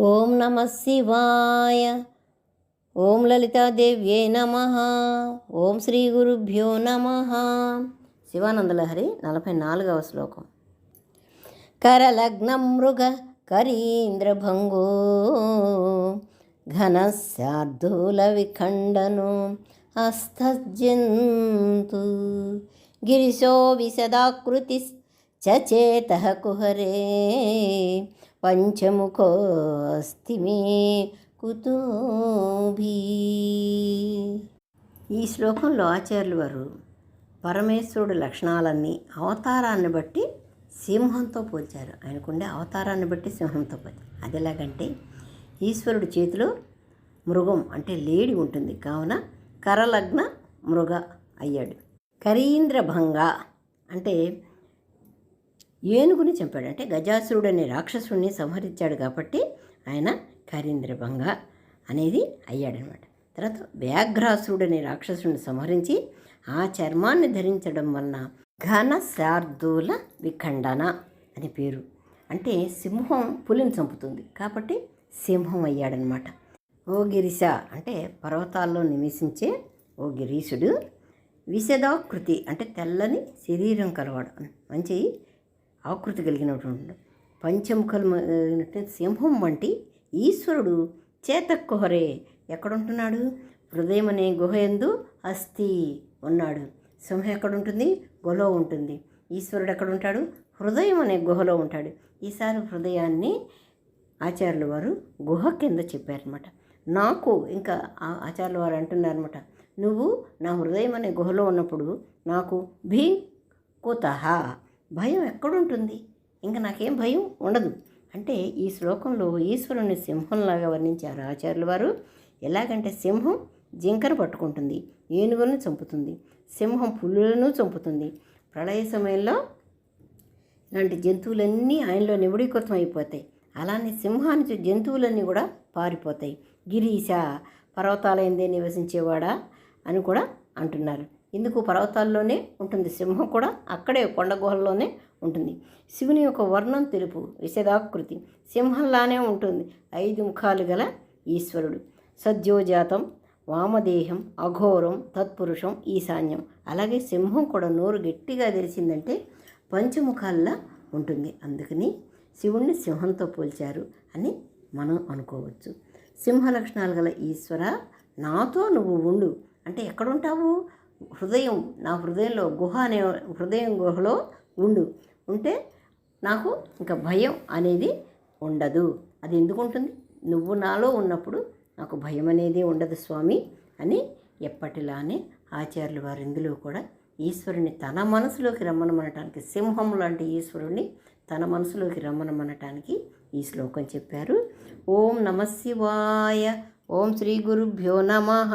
ఓం నమ శివాయ. ఓం లలితాదేవ్యై నమ. ఓం శ్రీ గురుభ్యో నమ. శివానందలహరి 44వ శ్లోకం. కరలగ్నం మృగ కరీంద్రభంగో ఘనశార్దూల విఖండను హస్తజంతు గిరిశో విశదాకృతి చేత కుహరే పంచముఖోస్తి మే కుతోభి. ఈ శ్లోకంలో ఆచార్యులు వారు పరమేశ్వరుడు లక్షణాలన్నీ అవతారాన్ని బట్టి సింహంతో పోల్చారు. ఆయనకుండే అవతారాన్ని బట్టి సింహంతో పోల్చారు. అది ఎలాగంటే ఈశ్వరుడి చేతిలో మృగం అంటే లేడి ఉంటుంది, కావున కరలగ్న మృగ అయ్యాడు. కరీంద్రభంగ అంటే ఏనుగుని చంపాడు, అంటే గజాసురుడు అనే రాక్షసుడిని సంహరించాడు కాబట్టి ఆయన కరీంద్రభంగ అనేది అయ్యాడనమాట. తర్వాత వ్యాఘ్రాసురుడు అనే రాక్షసుడిని సంహరించి ఆ చర్మాన్ని ధరించడం వలన ఘన శార్దూల విఖండన అని పేరు. అంటే సింహం పులిని చంపుతుంది కాబట్టి సింహం అయ్యాడనమాట. ఓ గిరిశ అంటే పర్వతాల్లో నివసించే ఓ గిరీశుడు, విశదాకృతి అంటే తెల్లని శరీరం కలవాడు, మంచి ఆకృతి కలిగినటువంటి పంచముఖలు సింహం వంటి ఈశ్వరుడు చేతకుహరే ఎక్కడుంటున్నాడు? హృదయం అనే గుహ యందు అస్థి ఉన్నాడు. సింహం ఎక్కడుంటుంది? గుహలో ఉంటుంది. ఈశ్వరుడు ఎక్కడుంటాడు? హృదయం అనే గుహలో ఉంటాడు. ఈసారి హృదయాన్ని ఆచార్యుల వారు గుహ కింద చెప్పారనమాట. నాకు ఇంకా ఆచార్యుల వారు అంటున్నారనమాట, నువ్వు నా హృదయం అనే గుహలో ఉన్నప్పుడు నాకు భీం కుతః భయం ఎక్కడుంటుంది? ఇంకా నాకేం భయం ఉండదు అంటే ఈ శ్లోకంలో ఈశ్వరుని సింహంలాగా వర్ణించారు ఆచార్యుల వారు. ఎలాగంటే సింహం జింకను పట్టుకుంటుంది, ఏనుగులను చంపుతుంది, సింహం పులులను చంపుతుంది. ప్రళయ సమయంలో ఇలాంటి జంతువులన్నీ ఆయనలో నిబిడీకృతం అయిపోతాయి. అలానే సింహానికి జంతువులన్నీ కూడా పారిపోతాయి. గిరీశ పర్వతాలయందే నివసించేవాడా అని కూడా అంటున్నారు. ఇందుకు పర్వతాల్లోనే ఉంటుంది, సింహం కూడా అక్కడే కొండ గుహల్లోనే ఉంటుంది. శివుని యొక్క వర్ణం తెలుపు, విశదాకృతి, సింహంలానే ఉంటుంది. 5 ముఖాలు గల ఈశ్వరుడు. సద్యోజాతం, వామదేహం, అఘోరం, తత్పురుషం, ఈశాన్యం. అలాగే సింహం కూడా నోరు గట్టిగా తెరిచిందంటే పంచముఖాల్లా ఉంటుంది. అందుకని శివుణ్ణి సింహంతో పోల్చారు అని మనం అనుకోవచ్చు. సింహ లక్షణాలు గల ఈశ్వర, నాతో నువ్వు ఉండు అంటే ఎక్కడుంటావు? హృదయం, నా హృదయంలో గుహ అనే హృదయం గుహలో ఉంటే నాకు ఇంకా భయం అనేది ఉండదు. అది ఎందుకు ఉంటుంది? నువ్వు నాలో ఉన్నప్పుడు నాకు భయం అనేది ఉండదు స్వామి అని ఎప్పటిలానే ఆచార్యులు వారు ఇందులో కూడా ఈశ్వరుని తన మనసులోకి రమ్మనమనటానికి, సింహం లాంటి ఈశ్వరుని తన మనసులోకి రమ్మనమనటానికి ఈ శ్లోకం చెప్పారు. ఓం నమ శివాయ. ఓం శ్రీ గురుభ్యో నమః.